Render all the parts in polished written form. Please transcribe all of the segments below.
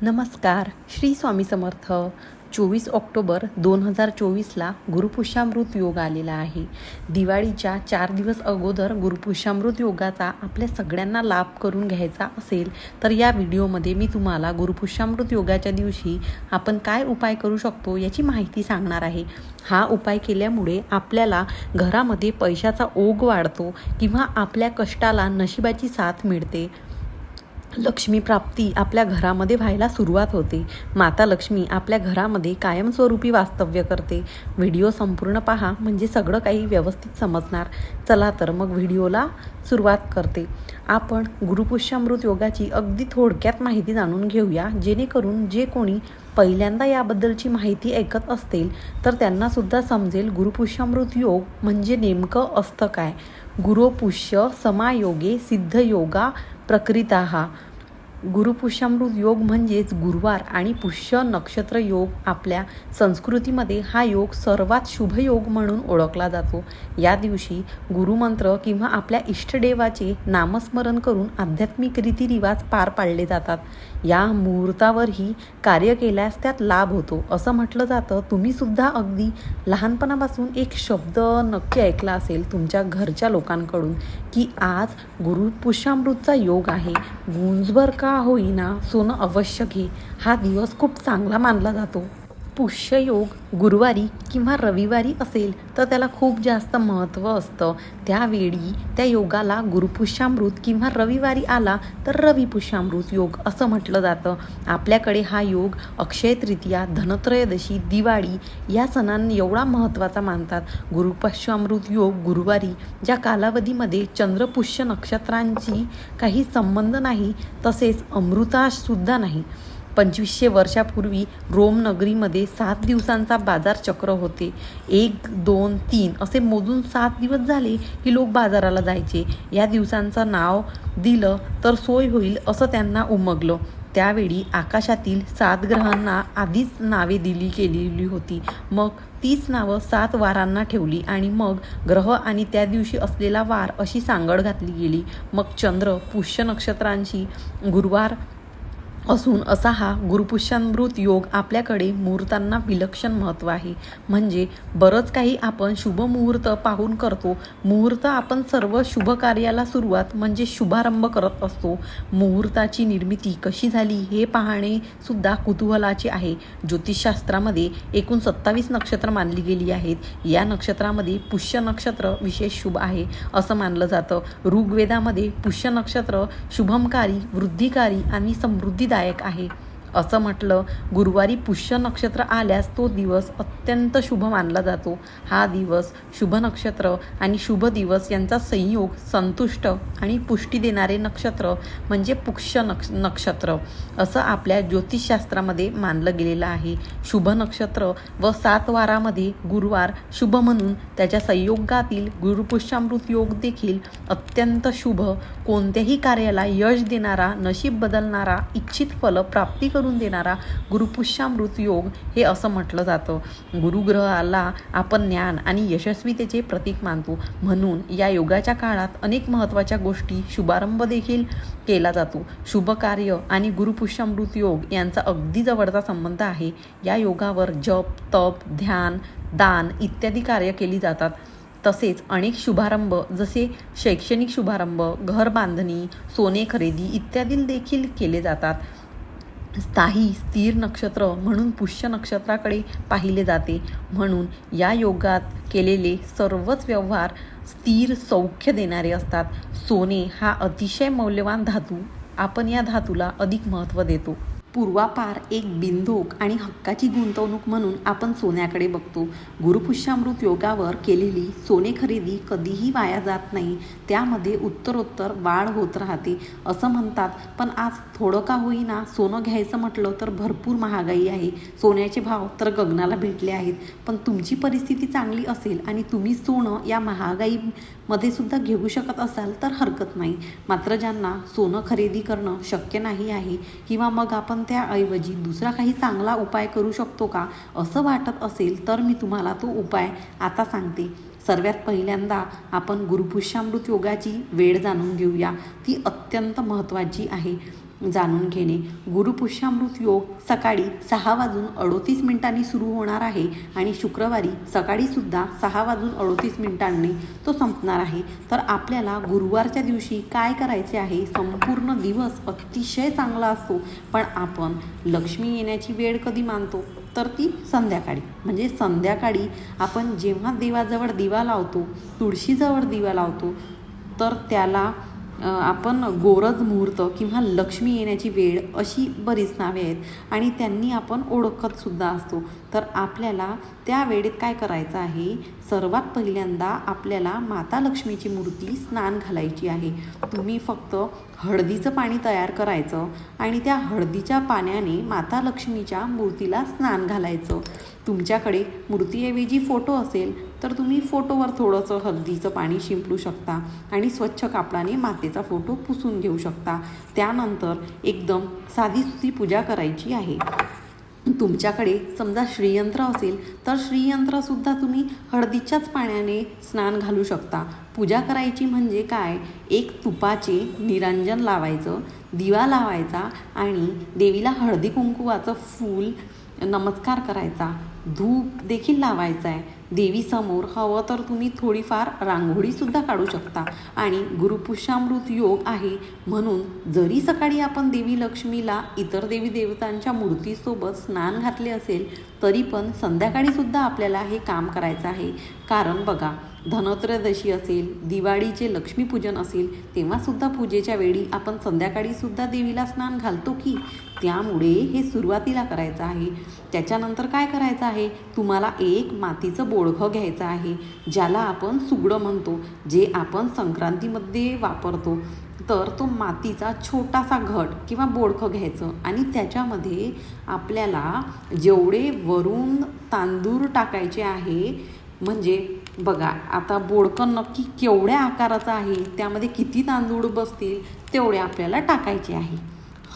नमस्कार. श्री स्वामी समर्थ. 24 ऑक्टोबर 2024ला गुरुपुष्यामृत योग आलेला आहे. दिवाळीच्या 4 दिवस अगोदर गुरुपुष्यामृत योगाचा आपल्या सगळ्यांना लाभ करून घ्यायचा असेल तर या व्हिडिओमध्ये मी तुम्हाला गुरुपुष्यामृत योगाच्या दिवशी आपण काय उपाय करू शकतो याची माहिती सांगणार आहे. हा उपाय केल्यामुळे आपल्याला घरामध्ये पैशाचा ओघ वाढतो किंवा आपल्या कष्टाला नशिबाची साथ मिळते. लक्ष्मी प्राप्ती आपल्या घरामध्ये व्हायला सुरुवात होते. माता लक्ष्मी आपल्या घरामध्ये कायमस्वरूपी वास्तव्य करते. व्हिडिओ संपूर्ण पहा म्हणजे सगळं काही व्यवस्थित समजणार. चला तर मग व्हिडिओला सुरुवात करते. आपण गुरुपुष्यामृत योगाची अगदी थोडक्यात माहिती जाणून घेऊया, जेणेकरून जे कोणी पहिल्यांदा याबद्दलची माहिती ऐकत असतील तर त्यांनासुद्धा समजेल गुरुपुष्यामृत योग म्हणजे नेमकं असतं काय. गुरुपुष्य समायोगे सिद्धयोगा प्रकृताः. गुरुपुष्यामृत योग म्हणजेच गुरुवार आणि पुष्य नक्षत्र योग. आपल्या संस्कृतीमध्ये हा योग सर्वात शुभ योग म्हणून ओळखला जातो. या दिवशी गुरुमंत्र किंवा आपल्या इष्टदेवाचे नामस्मरण करून आध्यात्मिक रीतिरिवाज पार पाडले जातात. या मुहूर्तावरही कार्य केल्यास त्यात लाभ होतो असं म्हटलं जातं. तुम्ही सुद्धा अगदी लहानपणापासून एक शब्द नक्की ऐकला असेल तुमच्या घरच्या लोकांकडून की आज गुरुपुष्यामृतचा योग आहे. गुंजभर का होईना सोनं अवश्य घे. हा दिवस खूप चांगला मानला जातो. पुष्ययोग गुरुवारी किंवा रविवारी असेल तर त्याला खूप जास्त महत्त्व असतं. त्यावेळी त्या योगाला गुरुपुष्यामृत किंवा रविवारी आला तर रविपुष्यामृत योग असं म्हटलं जातं. आपल्याकडे हा योग अक्षय तृतीया, धनत्रयोदशी, दिवाळी या सणांनी एवढा महत्त्वाचा मानतात. गुरुपुष्यामृत योग गुरुवारी ज्या कालावधीमध्ये चंद्रपुष्य नक्षत्रांची काही संबंध नाही तसेच अमृतासुद्धा नाही. 2500 वर्षापूर्वी रोम नगरीमध्ये 7 दिवसांचा बाजार चक्र होते. 1, 2, 3 असे मोजून 7 दिवस झाले की लोक बाजाराला जायचे. या दिवसांचं नाव दिलं तर सोय होईल असं त्यांना उमगलं. त्यावेळी आकाशातील 7 ग्रहांना आधीच नावे दिली गेलेली होती. मग तीच नावं 7 वारांना ठेवली आणि मग ग्रह आणि त्या दिवशी असलेला वार अशी सांगड घातली गेली. मग चंद्र पुष्य नक्षत्रांशी गुरुवार असून असा हा गुरुपुष्यामृत योग आपल्याकडे मुहूर्तांना विलक्षण महत्त्व आहे. म्हणजे बरंच काही आपण शुभ मुहूर्त पाहून करतो. मुहूर्त आपण सर्व शुभ कार्याला सुरुवात म्हणजे शुभारंभ करत असतो. मुहूर्ताची निर्मिती कशी झाली हे पाहणे सुद्धा कुतूहलाचे आहे. ज्योतिषशास्त्रामध्ये एकूण 27 नक्षत्र मानली गेली आहेत. या नक्षत्रामध्ये पुष्य नक्षत्र विशेष शुभ आहे असं मानलं जातं. ऋग्वेदामध्ये पुष्य नक्षत्र शुभमकारी, वृद्धिकारी आणि समृद्धिदायक आहे असं म्हटलं. गुरुवारी पुष्य नक्षत्र आल्यास तो दिवस अत्यंत शुभ मानला जातो. हा दिवस शुभ नक्षत्र आणि शुभ दिवस यांचा संयोग, संतुष्ट आणि पुष्टी देणारे नक्षत्र म्हणजे पुष्य नक्षत्र असं आपल्या ज्योतिषशास्त्रामध्ये मानलं गेलेलं आहे. शुभ नक्षत्र व 7 वारामध्ये गुरुवार शुभ म्हणून त्याच्या संयोगातील गुरुपुष्यामृत योग देखील अत्यंत शुभ, कोणत्याही कार्याला यश देणारा, नशीब बदलणारा, इच्छित फल प्राप्ती करून देणारा गुरुपुष्यामृत योग हे असं म्हटलं जातं. गुरुग्रहाला आपण ज्ञान आणि यशस्वीतेचे प्रतीक मानतो. म्हणून या योगाच्या काळात अनेक महत्त्वाच्या गोष्टी शुभारंभ देखील केला जातो. शुभ कार्य आणि गुरुपुष्यामृत योग यांचा अगदी जवळचा संबंध आहे. या योगावर जप, तप, ध्यान, दान इत्यादी कार्य केली जातात. तसेच अनेक शुभारंभ जसे शैक्षणिक शुभारंभ, घर बांधणी, सोने खरेदी इत्यादी देखील केले जातात. स्थायी स्थिर नक्षत्र म्हणून पुष्य नक्षत्राकडे पाहिले जाते. म्हणून या योगात केलेले सर्वच व्यवहार स्थिर सौख्य देणारे असतात. सोने हा अतिशय मौल्यवान धातू. आपण या धातूला अधिक महत्त्व देतो. पूर्वापार एक बिनधोक आणि हक्काची गुंतवणूक म्हणून आपण सोन्याकडे बघतो. गुरुपुष्यामृत योगावर केलेली सोने खरेदी कधीही वाया जात नाही. त्यामध्ये उत्तरोत्तर वाढ होत राहते असं म्हणतात. पण आज थोडं का होईना सोनं घ्यायचं म्हटलं तर भरपूर महागाई आहे. सोन्याचे भाव तर गगनाला भेटले आहेत. पण तुमची परिस्थिती चांगली असेल आणि तुम्ही सोनं या महागाईमध्ये सुद्धा घेऊ शकत असाल तर हरकत नाही. मात्र ज्यांना सोनं खरेदी करणं शक्य नाही आहे किंवा मग आपण त्याऐवजी दुसरा काही चांगला उपाय करू शकतो का असं वाटत असेल तर मी तुम्हाला तो उपाय आता सांगते. सर्वात पहिल्यांदा आपण गुरुपुष्यामृत योगाची वेळ जाणून घेऊया. ती अत्यंत महत्त्वाची आहे. जाणून घेणे. गुरुपुष्यामृत योग सकाळी 6:38 सुरू होणार आहे आणि शुक्रवारी सकाळीसुद्धा 6:38 तो संपणार आहे. तर आपल्याला गुरुवारच्या दिवशी काय करायचे आहे? संपूर्ण दिवस अतिशय चांगला असतो, पण आपण लक्ष्मी येण्याची वेळ कधी मानतो? तर ती संध्याकाळी. म्हणजे संध्याकाळी आपण जेव्हा देवाजवळ दिवा लावतो, तुळशीजवळ दिवा लावतो, तर त्याला आपण गोरज मुहूर्त किंवा लक्ष्मी येण्याची वेळ अशी बरीच नावे आहेत आणि त्यांनी आपण ओळखतसुद्धा असतो. तर आपल्याला त्या वेळेत काय करायचं आहे? सर्वात पहिल्यांदा आपल्याला माता लक्ष्मीची मूर्ती स्नान घालायची आहे. तुम्ही फक्त हळदीचं पाणी तयार करायचं आणि त्या हळदीच्या पाण्याने माता लक्ष्मीच्या मूर्तीला स्नान घालायचं. तुमच्याकडे मूर्तीऐवजी फोटो असेल तर तुम्ही फोटोवर थोडंसं हळदीचं पाणी शिंपडू शकता आणि स्वच्छ कापडाने मातेचा फोटो पुसून घेऊ शकता. त्यानंतर एकदम साधीसुधी पूजा करायची आहे. तुमच्याकडे समजा श्रीयंत्र असेल तर श्रीयंत्रसुद्धा तुम्ही हळदीच्याच पाण्याने स्नान घालू शकता. पूजा करायची म्हणजे काय? एक तुपाचे निरांजन लावायचं, दिवा लावायचा आणि देवीला हळदी कुंकुवाचं फूल नमस्कार करायचा, धूप देखील लावायचा आहे. देवीसमोर हवं तर तुम्ही थोडीफार रांगोळीसुद्धा काढू शकता. आणि गुरुपुष्यामृत योग आहे म्हणून जरी सकाळी आपण देवी लक्ष्मीला इतर देवी देवतांच्या मूर्तीसोबत स्नान घातले असेल तरी पण संध्याकाळीसुद्धा आपल्याला हे काम करायचं आहे. कारण बघा, धनत्रयोदशी असेल, दिवाळीचे लक्ष्मीपूजन असेल, तेव्हासुद्धा पूजेच्या वेळी आपण संध्याकाळीसुद्धा देवीला स्नान घालतो की. त्यामुळे हे सुरुवातीला करायचं आहे. त्याच्यानंतर काय करायचं आहे? तुम्हाला एक मातीचं बोडखं घ्यायचं आहे, ज्याला आपण सुगडं म्हणतो, जे आपण संक्रांतीमध्ये वापरतो. तर तो मातीचा छोटासा घट किंवा बोडखं घ्यायचं आणि त्याच्यामध्ये आपल्याला जेवढे वरून तांदूळ टाकायचे आहे, म्हणजे बघा आता बोडकं नक्की केवढ्या आकाराचं आहे, त्यामध्ये किती तांदूळ बसतील तेवढे आपल्याला टाकायचे आहे.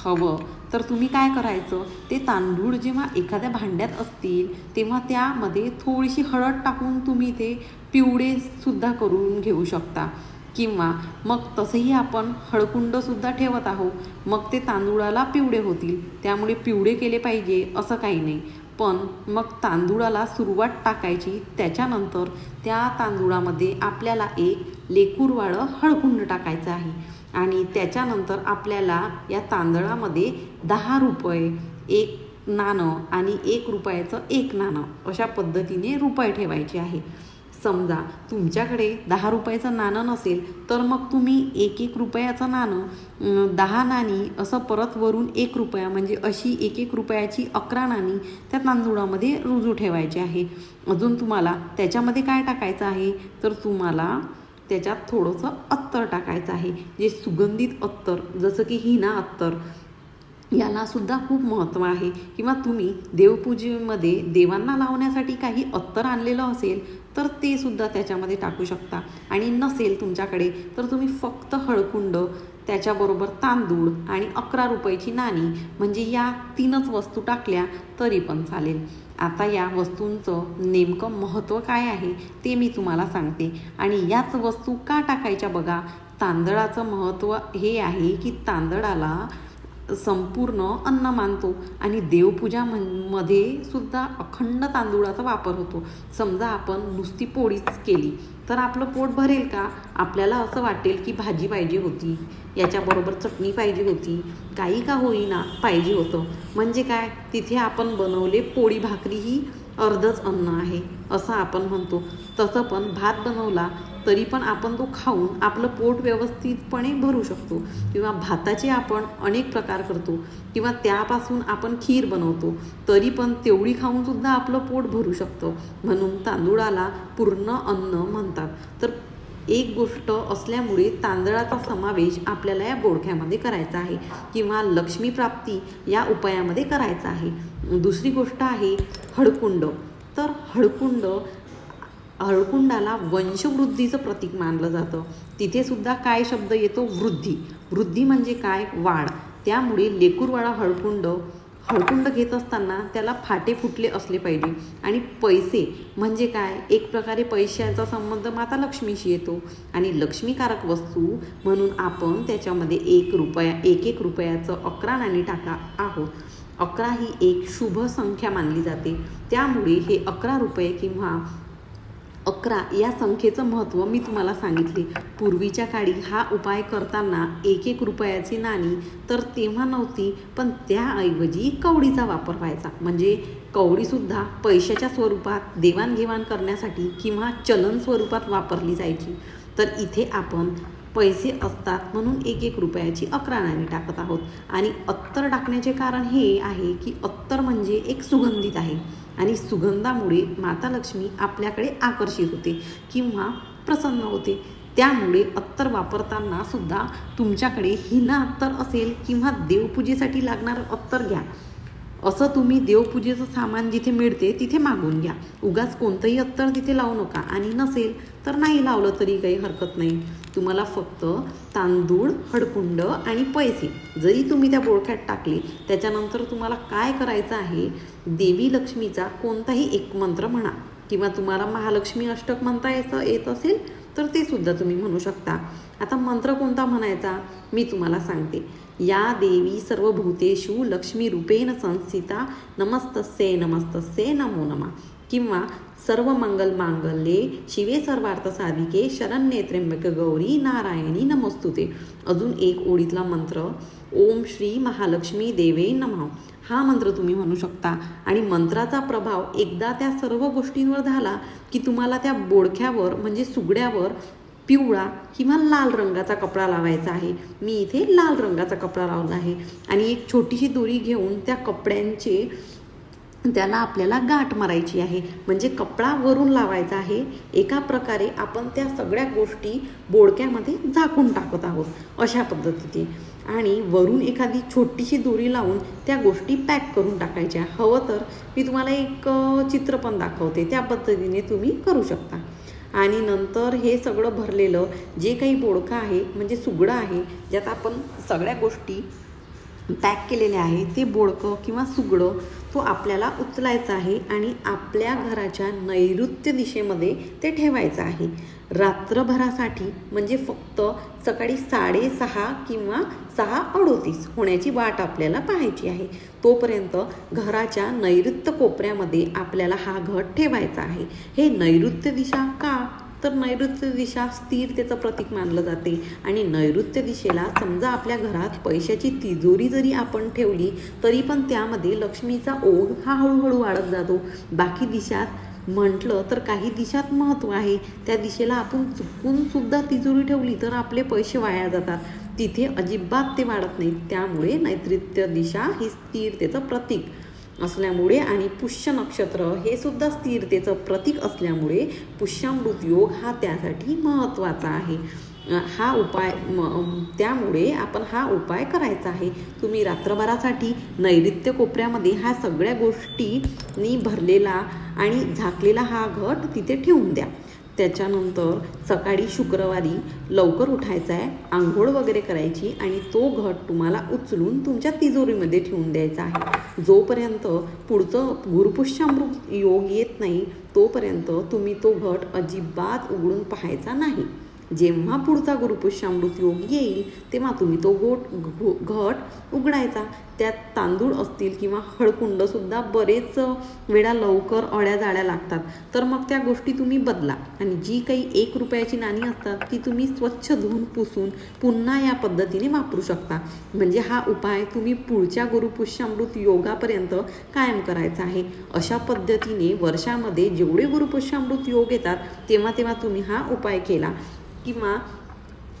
हवं तर तुम्ही काय करायचं? ते तांदूळ जेव्हा एखाद्या भांड्यात असतील तेव्हा त्यामध्ये थोडीशी हळद टाकून तुम्ही ते पिवळेसुद्धा करून घेऊ शकता. किंवा मग तसंही आपण हळकुंडसुद्धा ठेवत आहोत, मग ते तांदूळाला पिवळे होतील. त्यामुळे पिवळे केले पाहिजे असं काही नाही, पण मग तांदूळाला सुरुवात टाकायची. त्याच्यानंतर त्या तांदूळामध्ये आपल्याला एक लेकूरवाळं हळकुंड टाकायचं आहे आणि त्याच्यानंतर आपल्याला या तांदळामध्ये 10 रुपये, 1 नाणं आणि 1 रुपयाचं 1 नाणं अशा पद्धतीने रुपये ठेवायचे आहे. समजा तुमच्याकडे 10 रुपयाचं नाणं नसेल तर मग तुम्ही 1 रुपयाचं नाणं, 10 नाणी असं परत वरून 1 रुपया म्हणजे अशी 1 रुपयाची 11 नाणी त्या तांदूळामध्ये रुजू ठेवायचे आहे. अजून तुम्हाला त्याच्यामध्ये काय टाकायचं आहे? तर तुम्हाला त्याच्यात थोडंसं अत्तर टाकायचं आहे, जे सुगंधित अत्तर, जसं की हिना अत्तर, यालासुद्धा खूप महत्त्व आहे. किंवा तुम्ही देवपूजेमध्ये देवांना लावण्यासाठी काही अत्तर आणलेलं असेल तर ते सुद्धा त्याच्यामध्ये टाकू शकता. आणि नसेल तुमच्याकडे तर तुम्ही फक्त हळकुंड, त्याच्याबरोबर तांदूळ आणि 11 रुपयाची नाणी म्हणजे या 3च वस्तू टाकल्या तरी पण चालेल. आता या वस्तूंचं नेमकं महत्त्व काय आहे ते मी तुम्हाला सांगते. आणि याच वस्तू का टाकायच्या बघा. तांदळाचं महत्त्व हे आहे की तांदळाला संपूर्ण अन्न मानतो आणि देवपूजा मध्ये सुद्धा अखंड तांदूळाचा वापर होतो. समजा आपण नुसती पोळीच केली तर आपलं पोट भरेल का? आपल्याला असं वाटेल की भाजी पाहिजे होती, याच्याबरोबर चटणी पाहिजे होती, काही का होईना पाहिजे होतं. म्हणजे काय, तिथे आपण बनवले पोळी भाकरी ही अर्धच अन्न आहे असं आपण म्हणतो. तसं पण भात बनवला तरी पण आपण तो खाऊन आपलं पोट व्यवस्थितपणे भरू शकतो. किंवा भाताचे आपण अनेक प्रकार करतो किंवा त्यापासून आपण खीर बनवतो, तरी पण तेवढी खाऊनसुद्धा आपलं पोट भरू शकतं. म्हणून तांदूळाला पूर्ण अन्न म्हणतात. तर एक गोष्ट असल्यामुळे तांदळाचा समावेश आपल्याला या बोडख्यामध्ये करायचा आहे किंवा लक्ष्मीप्राप्ती या उपायामध्ये करायचा आहे. दुसरी गोष्ट आहे हळकुंड. तर हळकुंडाला वंशवृद्धीचं प्रतीक मानलं जातं. तिथे सुद्धा काय शब्द येतो? वृद्धी. वृद्धी म्हणजे काय? वाढ. त्यामुळे लेकूरवाळा हळकुंड हळकुंड घेत असताना त्याला फाटे फुटले असले पाहिजे. आणि पैसे म्हणजे काय, एक प्रकारे पैशाचा संबंध माता लक्ष्मीशी येतो आणि लक्ष्मीकारक वस्तू म्हणून आपण त्याच्यामध्ये 1 रुपयाचं 11 नाणी टाका आहोत. 11 ही एक शुभ संख्या मानली जाते. त्यामुळे हे 11 रुपये किंवा 11 या संख्येचं महत्त्व मी तुम्हाला सांगितले. पूर्वीच्या काळी हा उपाय करताना 1 रुपयाची नाणी तर तेव्हा नव्हती, पण त्याऐवजी कवडीचा वापर व्हायचा. म्हणजे कवडीसुद्धा पैशाच्या स्वरूपात देवाणघेवाण करण्यासाठी किंवा चलन स्वरूपात वापरली जायची. तर इथे आपण पैसे असतात म्हणून 1 रुपयाची 11 नाणी टाकत आहोत. आणि अत्तर टाकण्याचे कारण हे आहे की अत्तर म्हणजे एक सुगंधित आहे आणि सुगंधामुळे माता लक्ष्मी आपल्याकडे आकर्षित होते किंवा प्रसन्न होते. त्यामुळे अत्तर वापरताना सुद्धा तुमच्याकडे हिना अत्तर असेल किंवा देवपूजेसाठी लागणारं अत्तर घ्या. असं तुम्ही देवपूजेचं सामान जिथे मिळते तिथे मागून घ्या. उगाच कोणतंही अत्तर तिथे लावू नका. आणि नसेल तर नाही लावलं तरी काही हरकत नाही. तुम्हाला फक्त तांदूळ, हळकुंड आणि पैसे जरी तुम्ही त्या बोळख्यात टाकले, त्याच्यानंतर तुम्हाला काय करायचं आहे, देवी लक्ष्मीचा कोणताही एक मंत्र म्हणा किंवा तुम्हाला महालक्ष्मी अष्टक म्हणता येत असेल तर ते सुद्धा तुम्ही म्हणू शकता. आता मंत्र कोणता म्हणायचा मी तुम्हाला सांगते. या देवी सर्वभूतेषु लक्ष्मी रूपेण संस्थिता नमस्तस्ये नमस्तस्ये नमो नमः. किंवा सर्व मंगल मांगल्ये शिवे सर्वार्थ साधिके शरण्ये त्र्यंबके गौरी नारायणी नमोस्तुते. अजून एक ओळीतला मंत्र ओम श्री महालक्ष्मी देवे नमः. हा मंत्र तुम्ही म्हणू शकता. आणि मंत्राचा प्रभाव एकदा त्या सर्व गोष्टींवर झाला की तुम्हाला त्या बोडख्यावर म्हणजे सुगड्यावर पिवळा किंवा लाल रंगाचा कपडा लावायचा आहे. मी इथे लाल रंगाचा कपडा लावला आहे. आणि एक छोटीशी दोरी घेऊन त्या कपड्यांचे त्याला आपल्याला गाठ मारायची आहे. म्हणजे कपडा वरून लावायचा आहे. एका प्रकारे आपण त्या सगळ्या गोष्टी बोडक्यामध्ये झाकून टाकत आहोत अशा पद्धतीने. आणि वरून एखादी छोटीशी दोरी लावून त्या गोष्टी पॅक करून टाकायच्या. हवं तर मी तुम्हाला एक चित्र पण दाखवते, त्या पद्धतीने तुम्ही करू शकता. आणि नंतर हे सगळं भरलेलं जे काही बोडखं आहे म्हणजे सुगडं आहे, ज्यात आपण सगळ्या गोष्टी पॅक केलेले आहे, ते बोडकं किंवा सुगडं तो आपल्याला उचलायचा आहे आणि आपल्या घराच्या नैऋत्य दिशेमध्ये ते ठेवायचं आहे रात्रभरासाठी. म्हणजे फक्त सकाळी 6:30 किंवा 6:38 होण्याची वाट आपल्याला पाहायची आहे. तोपर्यंत घराच्या नैऋत्य कोपऱ्यामध्ये आपल्याला हा घट ठेवायचा आहे. हे नैऋत्य दिशा का, तर नैऋत्य दिशा स्थिरतेचं प्रतीक मानलं जाते. आणि नैऋत्य दिशेला समजा आपल्या घरात पैशाची तिजोरी जरी आपण ठेवली तरी पण त्यामध्ये लक्ष्मीचा ओघ हा हळूहळू वाढत जातो. बाकी दिशात म्हटलं तर काही दिशात महत्त्व आहे, त्या दिशेला आपण चुकून सुद्धा तिजोरी ठेवली तर आपले पैसे वाया जातात, तिथे अजिबात ते वाढत नाहीत. त्यामुळे नैऋत्य दिशा ही स्थिरतेचं प्रतीक असल्यामुळे आणि पुष्य नक्षत्र हे सुद्धा स्थिरतेचं प्रतीक असल्यामुळे पुष्यामृत योग हा त्यासाठी महत्त्वाचा आहे. हा उपाय त्यामुळे आपण हा उपाय करायचा आहे. तुम्ही रात्रभरासाठी नैऋत्य कोपऱ्यामध्ये ह्या सगळ्या गोष्टींनी भरलेला आणि झाकलेला हा घट तिथे ठेवून द्या. त्याच्यानंतर सकाळी शुक्रवारी लवकर उठायचं आहे, आंघोळ वगैरे करायची आणि तो घट तुम्हाला उचलून तुमच्या तिजोरीमध्ये ठेवून द्यायचा आहे. जोपर्यंत पुढचं गुरुपुष्यामृत योग येत नाही तोपर्यंत तुम्ही तो घट अजिबात उघडून पाहायचा नाही. जेव्हा पुढचा गुरुपुष्यामृत योग येईल तेव्हा तुम्ही तो घट उघडायचा. त्यात तांदूळ असतील किंवा हळकुंडसुद्धा बरेच वेळा लवकर अळ्या जाळ्या लागतात, तर मग त्या गोष्टी तुम्ही बदला. आणि जी काही 1 रुपयाची नाणी असतात ती तुम्ही स्वच्छ धुवून पुसून पुन्हा या पद्धतीने वापरू शकता. म्हणजे हा उपाय तुम्ही पुढच्या गुरुपुष्यामृत योगापर्यंत कायम करायचा आहे. अशा पद्धतीने वर्षामध्ये जेवढे गुरुपुष्यामृत योग येतात तेव्हा तेव्हा तुम्ही हा उपाय केला. किंवा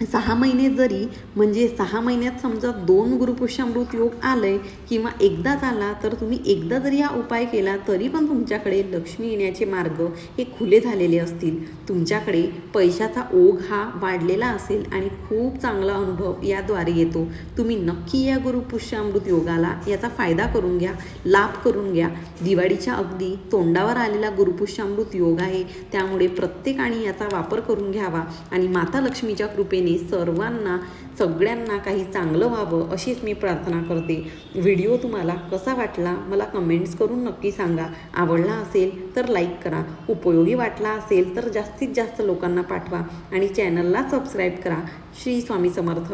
6 महिने जरी म्हणजे 6 महिन्यात समजा 2 गुरुपुष्यामृत योग आलंय किंवा एकदाच आला तर तुम्ही एकदा जरी हा उपाय केला तरी पण तुमच्याकडे लक्ष्मी येण्याचे मार्ग हे खुले झालेले असतील. तुमच्याकडे पैशाचा ओघ हा वाढलेला असेल आणि खूप चांगला अनुभव याद्वारे येतो. तुम्ही नक्की या गुरुपुष्यामृत योगाला याचा फायदा करून घ्या, लाभ करून घ्या. दिवाळीच्या अगदी तोंडावर आलेला गुरुपुष्यामृत योग आहे, त्यामुळे प्रत्येकाने याचा वापर करून घ्यावा आणि माता लक्ष्मीच्या कृपेने दिवसामध्ये सर्वांना सगळ्यांना काही चांगलं व्हावं अशीच मी प्रार्थना करते. व्हिडिओ तुम्हाला कसा वाटला मला कमेंट्स करून नक्की सांगा. आवडला असेल तर लाईक करा, उपयोगी वाटला असेल तर जास्तीत जास्त लोकांना पाठवा आणि चॅनलला सबस्क्राईब करा. श्री स्वामी समर्थ.